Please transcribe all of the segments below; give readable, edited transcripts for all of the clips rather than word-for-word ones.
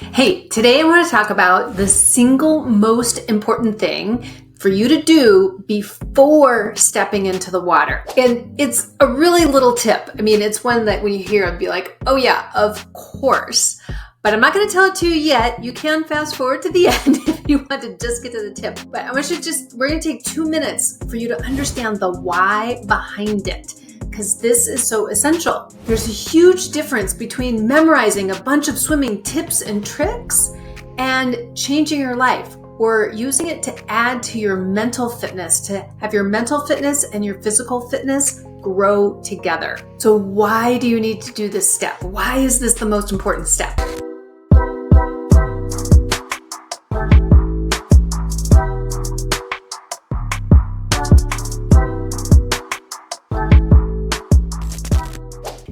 Hey, today I want to talk about the single most important thing for you to do before stepping into the water. And it's a really little tip. I mean, it's one that when you hear, I'd be like, oh yeah, of course. But I'm not going to tell it to you yet. You can fast forward to the end if you want to just get to the tip. But we're going to take 2 minutes for you to understand the why behind it, because this is so essential. There's a huge difference between memorizing a bunch of swimming tips and tricks and changing your life, or using it to add to your mental fitness, to have your mental fitness and your physical fitness grow together. So why do you need to do this step? Why is this the most important step?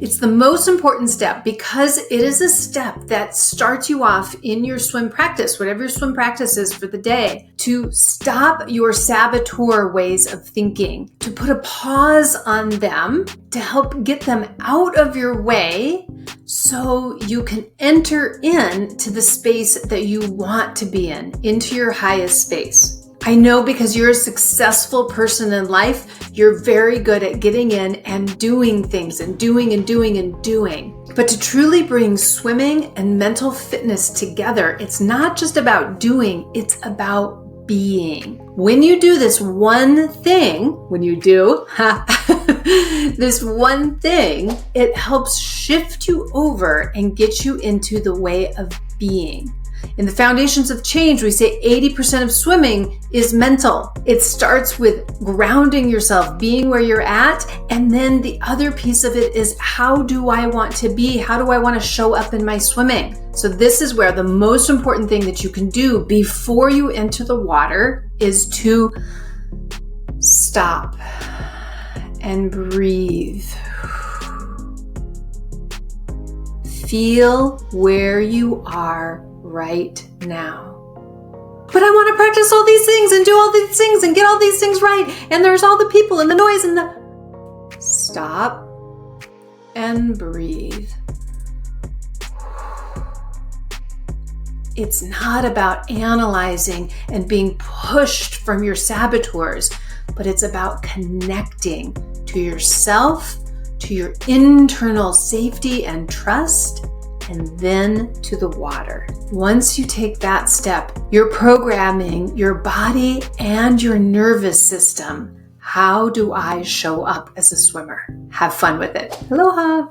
It's the most important step because it is a step that starts you off in your swim practice, whatever your swim practice is for the day, to stop your saboteur ways of thinking, to put a pause on them, to help get them out of your way so you can enter into the space that you want to be in, into your highest space. I know because you're a successful person in life, you're very good at getting in and doing things and doing. But to truly bring swimming and mental fitness together, it's not just about doing, it's about being. When you do this one thing, this one thing, it helps shift you over and get you into the way of being. In the Foundations of Change, we say 80% of swimming is mental. It starts with grounding yourself, being where you're at, and then the other piece of it is, how do I want to be? How do I want to show up in my swimming? So this is where the most important thing that you can do before you enter the water is to stop and breathe. Feel where you are right now. But I want to practice all these things and do all these things and get all these things right. And there's all the people and the noise and the... Stop and breathe. It's not about analyzing and being pushed from your saboteurs, but it's about connecting to yourself, to your internal safety and trust, and then to the water. Once you take that step, you're programming your body and your nervous system. How do I show up as a swimmer? Have fun with it. Aloha.